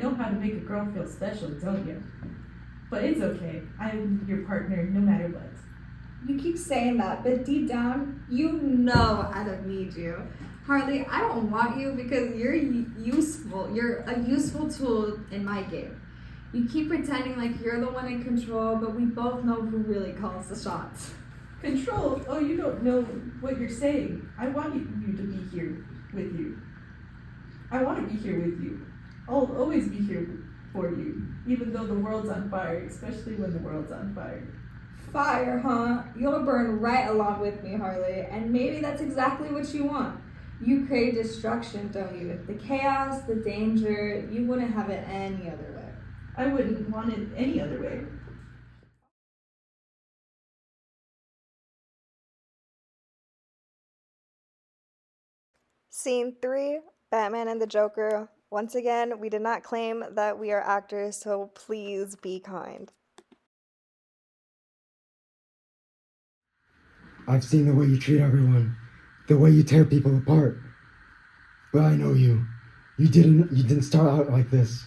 know how to make a girl feel special, don't you? But it's okay. I'm your partner no matter what. You keep saying that, but deep down, you know I don't need you. Harley, I don't want you because you're useful. You're a useful tool in my game. You keep pretending like you're the one in control, but we both know who really calls the shots. Control? Oh, you don't know what you're saying. I want you to be here with you. I want to be here with you. I'll always be here for you, even though the world's on fire, especially when the world's on fire. Fire, huh? You'll burn right along with me, Harley, and maybe that's exactly what you want. You crave destruction, don't you? The chaos, the danger, you wouldn't have it any other way. I wouldn't want it any other way. Scene 3, Batman and the Joker. Once again, we did not claim that we are actors, so please be kind. I've seen the way you treat everyone, the way you tear people apart. But I know you. You didn't start out like this.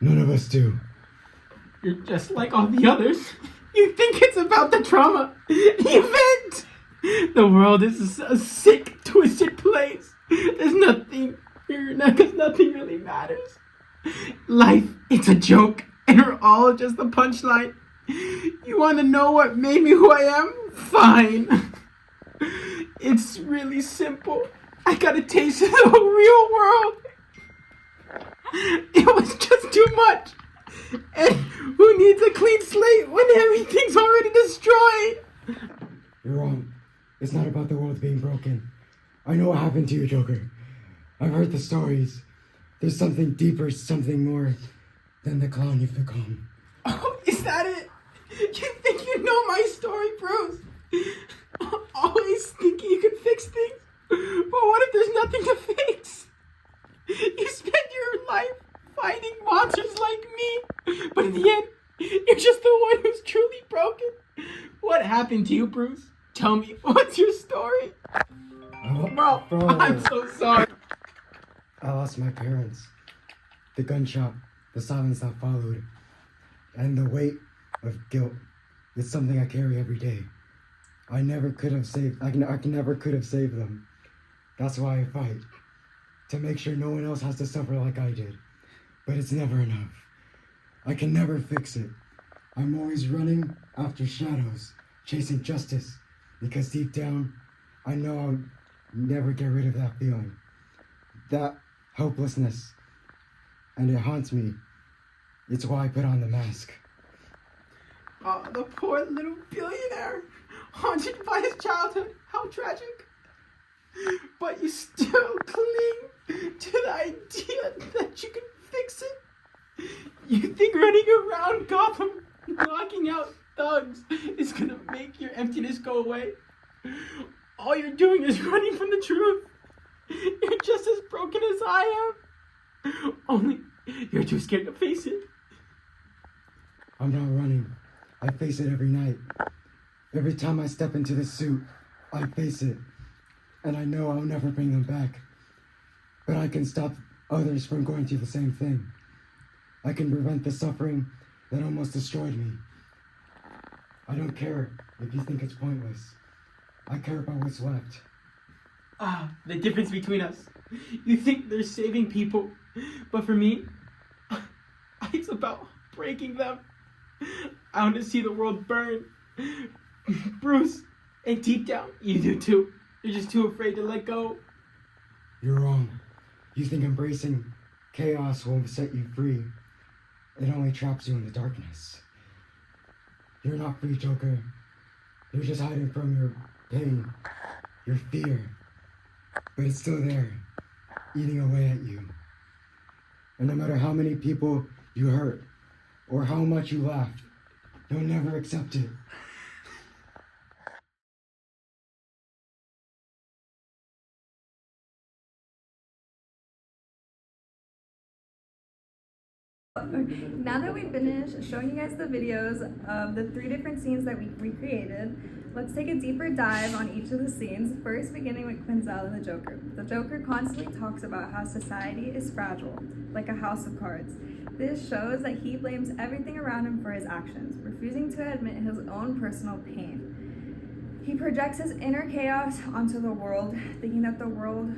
None of us do. You're just like all the others. You think it's about the trauma, the event. The world is a sick, twisted place. There's nothing here because nothing really matters. Life, it's a joke, and we're all just the punchline. You want to know what made me who I am? Fine. It's really simple. I got a taste of the real world. It was just too much. And who needs a clean slate when everything's already destroyed? You're wrong. It's not about the world being broken. I know what happened to you, Joker. I've heard the stories. There's something deeper, something more than the clown you've become. Oh, is that it? You think you know my story, Bruce? Always thinking you can fix things. But what if there's nothing to fix? You spend your life fighting monsters like me, but in the end, you're just the one who's truly broken. What happened to you, Bruce? Tell me, what's your story? Bro, I'm so sorry. I lost my parents. The gunshot, the silence that followed, and the weight of guilt. It's something I carry every day. I never could have saved them. That's why I fight. To make sure no one else has to suffer like I did. But it's never enough. I can never fix it. I'm always running after shadows, chasing justice. Because deep down, I know I'll never get rid of that feeling. That helplessness. And it haunts me. It's why I put on the mask. Oh, the poor little billionaire, haunted by his childhood. How tragic. But you still cling to the idea that you can fix it. You think running around Gotham, knocking out thugs, is gonna make your emptiness go away? All you're doing is running from the truth. You're just as broken as I am. Only you're too scared to face it. I'm not running. I face it every night. Every time I step into the suit, I face it. And I know I'll never bring them back. But I can stop others from going through the same thing. I can prevent the suffering that almost destroyed me. I don't care if you think it's pointless. I care about what's left. The difference between us. You think they're saving people, but for me, it's about breaking them. I want to see the world burn. Bruce, and deep down, you do too. You're just too afraid to let go. You're wrong. You think embracing chaos will set you free. It only traps you in the darkness. You're not free, Joker. You're just hiding from your pain, your fear. But it's still there, eating away at you. And no matter how many people you hurt, or how much you laugh, you'll never accept it. Now that we finished showing you guys the videos of the 3 different scenes that we recreated, Let's take a deeper dive on each of the scenes, first beginning with Quinzel and the Joker. The Joker constantly talks about how society is fragile, like a house of cards. This shows that he blames everything around him for his actions, refusing to admit his own personal pain. He projects his inner chaos onto the world, thinking that the world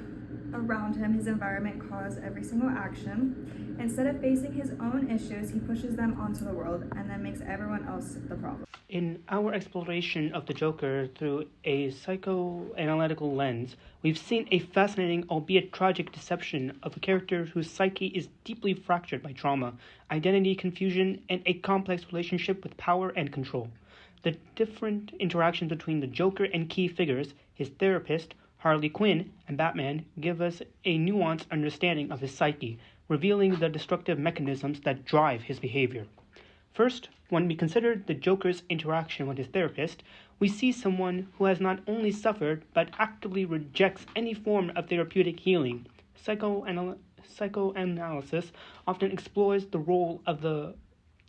around him, his environment, caused every single action. Instead of facing his own issues, he pushes them onto the world and then makes everyone else the problem. In our exploration of the Joker through a psychoanalytical lens, we've seen a fascinating, albeit tragic, deception of a character whose psyche is deeply fractured by trauma, identity confusion, and a complex relationship with power and control. The different interactions between the Joker and key figures, his therapist, Harley Quinn, and Batman, give us a nuanced understanding of his psyche, revealing the destructive mechanisms that drive his behavior. First, when we consider the Joker's interaction with his therapist, we see someone who has not only suffered but actively rejects any form of therapeutic healing. Psychoanalysis often explores the role of the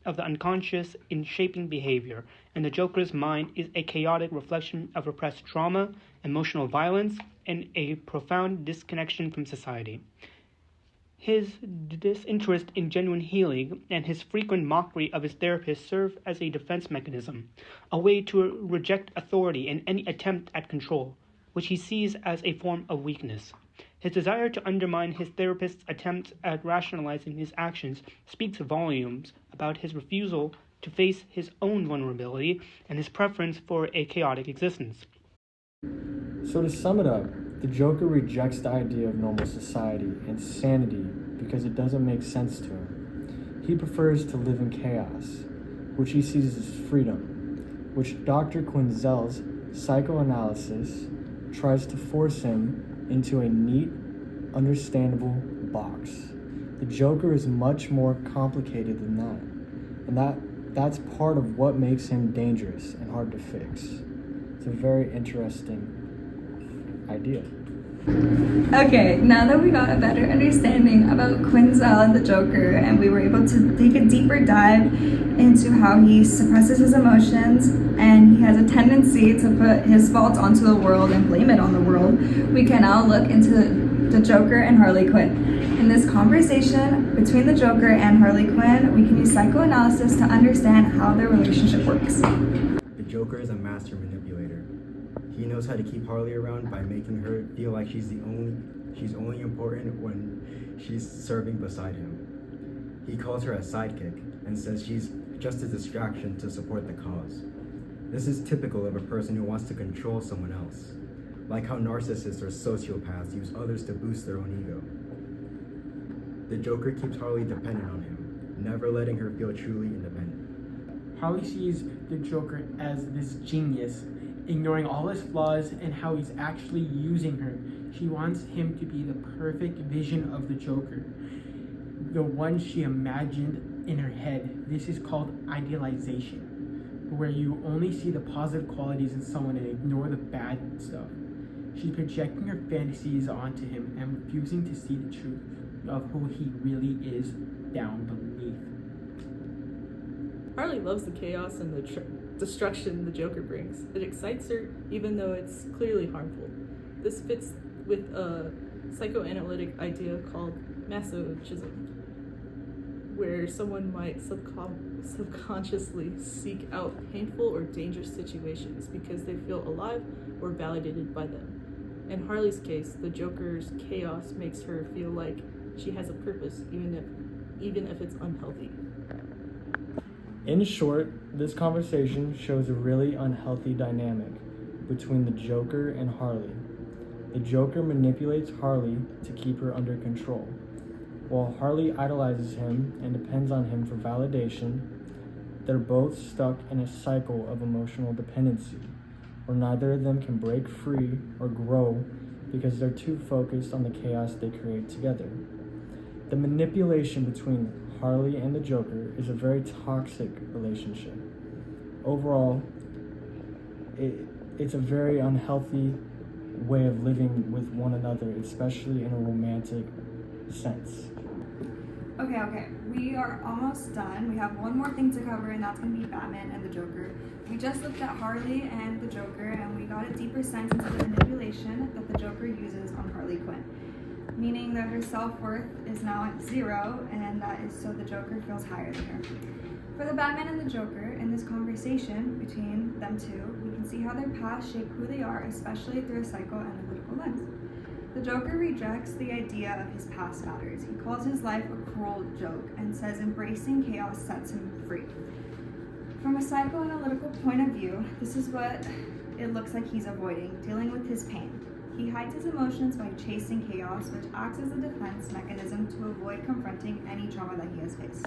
unconscious in shaping behavior, and the Joker's mind is a chaotic reflection of repressed trauma, emotional violence, and a profound disconnection from society. His disinterest in genuine healing and his frequent mockery of his therapist serve as a defense mechanism, a way to reject authority and any attempt at control, which he sees as a form of weakness. His desire to undermine his therapist's attempts at rationalizing his actions speaks volumes about his refusal to face his own vulnerability and his preference for a chaotic existence. So to sum it up, the Joker rejects the idea of normal society and sanity because it doesn't make sense to him. He prefers to live in chaos, which he sees as freedom, which Dr. Quinzel's psychoanalysis tries to force him into a neat, understandable box. The Joker is much more complicated than that, and that's part of what makes him dangerous and hard to fix. It's a very interesting idea. Okay, now that we got a better understanding about Quinzel and the Joker, and we were able to take a deeper dive into how he suppresses his emotions and he has a tendency to put his fault onto the world and blame it on the world, we can now look into the Joker and Harley Quinn. In this conversation between the Joker and Harley Quinn, we can use psychoanalysis to understand how their relationship works. The Joker is a master manipulator. He knows how to keep Harley around by making her feel like she's only important when she's serving beside him. He calls her a sidekick and says she's just a distraction to support the cause. This is typical of a person who wants to control someone else, like how narcissists or sociopaths use others to boost their own ego. The Joker keeps Harley dependent on him, never letting her feel truly independent. Harley sees the Joker as this genius, ignoring all his flaws and how he's actually using her. She wants him to be the perfect vision of the Joker, the one she imagined in her head. This is called idealization, where you only see the positive qualities in someone and ignore the bad stuff. She's projecting her fantasies onto him and refusing to see the truth of who he really is down beneath. Harley loves the chaos and the destruction the Joker brings. It excites her, even though it's clearly harmful. This fits with a psychoanalytic idea called masochism, where someone might subconsciously seek out painful or dangerous situations because they feel alive or validated by them. In Harley's case, the Joker's chaos makes her feel like she has a purpose, even if it's unhealthy. In short, this conversation shows a really unhealthy dynamic between the Joker and Harley. The Joker manipulates Harley to keep her under control, while Harley idolizes him and depends on him for validation. They're both stuck in a cycle of emotional dependency, where neither of them can break free or grow because they're too focused on the chaos they create together. The manipulation between Harley and the Joker is a very toxic relationship. Overall, it's a very unhealthy way of living with one another, especially in a romantic sense. Okay. We are almost done. We have one more thing to cover, and that's going to be Batman and the Joker. We just looked at Harley and the Joker, and we got a deeper sense into the manipulation that the Joker uses on Harley Quinn, meaning that her self-worth is now at 0, and that is so the Joker feels higher than her. For the Batman and the Joker, in this conversation between them two, we can see how their past shape who they are, especially through a psychoanalytical lens. The Joker rejects the idea of his past matters. He calls his life a cruel joke and says embracing chaos sets him free. From a psychoanalytical point of view, this is what it looks like he's avoiding, dealing with his pain. He hides his emotions by chasing chaos, which acts as a defense mechanism to avoid confronting any trauma that he has faced.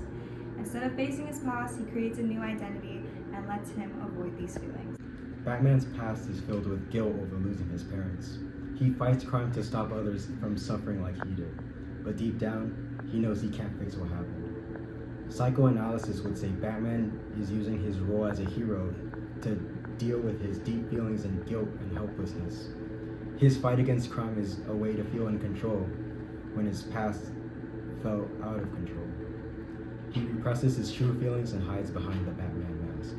Instead of facing his past, he creates a new identity and lets him avoid these feelings. Batman's past is filled with guilt over losing his parents. He fights crime to stop others from suffering like he did, but deep down, he knows he can't fix what happened. Psychoanalysis would say Batman is using his role as a hero to deal with his deep feelings and guilt and helplessness. His fight against crime is a way to feel in control when his past felt out of control. He represses his true feelings and hides behind the Batman mask.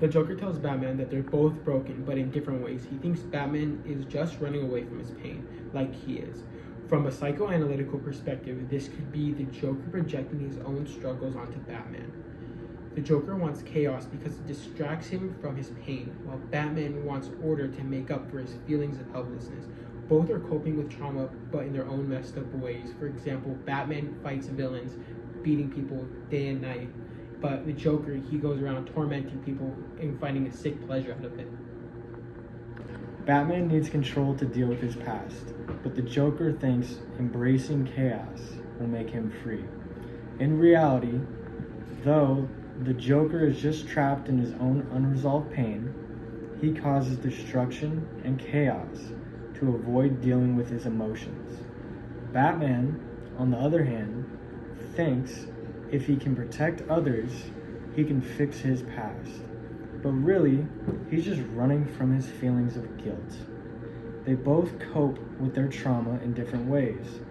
The Joker tells Batman that they're both broken, but in different ways. He thinks Batman is just running away from his pain, like he is. From a psychoanalytical perspective, this could be the Joker projecting his own struggles onto Batman. The Joker wants chaos because it distracts him from his pain, while Batman wants order to make up for his feelings of helplessness. Both are coping with trauma, but in their own messed up ways. For example, Batman fights villains, beating people day and night. But the Joker, he goes around tormenting people and finding a sick pleasure out of it. Batman needs control to deal with his past, but the Joker thinks embracing chaos will make him free. In reality, though the Joker is just trapped in his own unresolved pain, he causes destruction and chaos to avoid dealing with his emotions. Batman, on the other hand, thinks if he can protect others, he can fix his past. But really, he's just running from his feelings of guilt. They both cope with their trauma in different ways.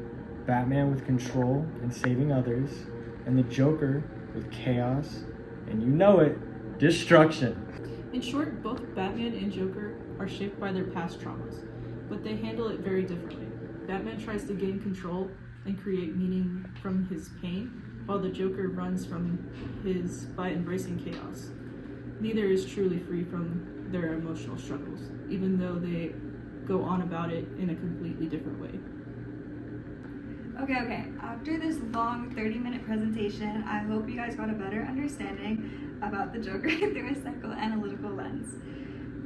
Batman with control and saving others, and the Joker with chaos, and you know it, destruction. In short, both Batman and Joker are shaped by their past traumas, but they handle it very differently. Batman tries to gain control and create meaning from his pain, while the Joker runs from his by embracing chaos. Neither is truly free from their emotional struggles, even though they go on about it in a completely different way. Okay. After this long 30-minute presentation, I hope you guys got a better understanding about the Joker through a psychoanalytical lens.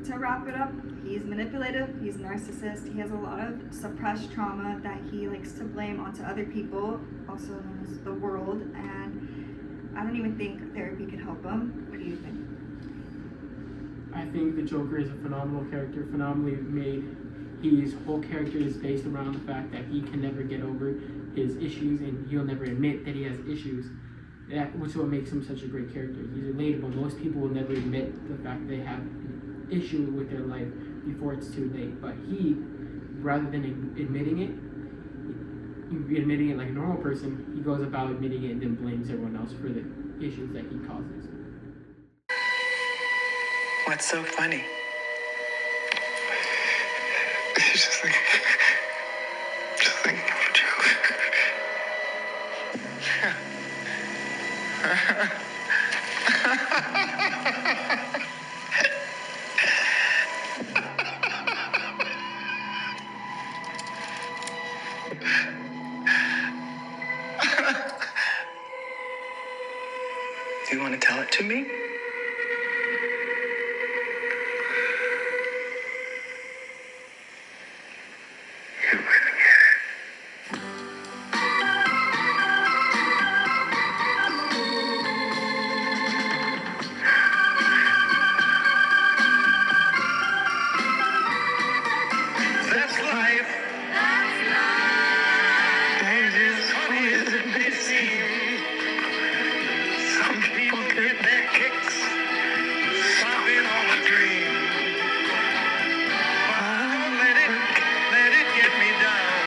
To wrap it up, he's manipulative, he's narcissist, he has a lot of suppressed trauma that he likes to blame onto other people, also known as the world, and I don't even think therapy could help him. What do you think? I think the Joker is a phenomenal character, phenomenally made. His whole character is based around the fact that he can never get over his issues and he'll never admit that he has issues. That's what makes him such a great character. He's relatable. Most people will never admit the fact they have an issue with their life before it's too late. But he, rather than admitting it like a normal person, he goes about admitting it and then blames everyone else for the issues that he causes. What's so funny? It's just like a joke. Do you want to tell it to me?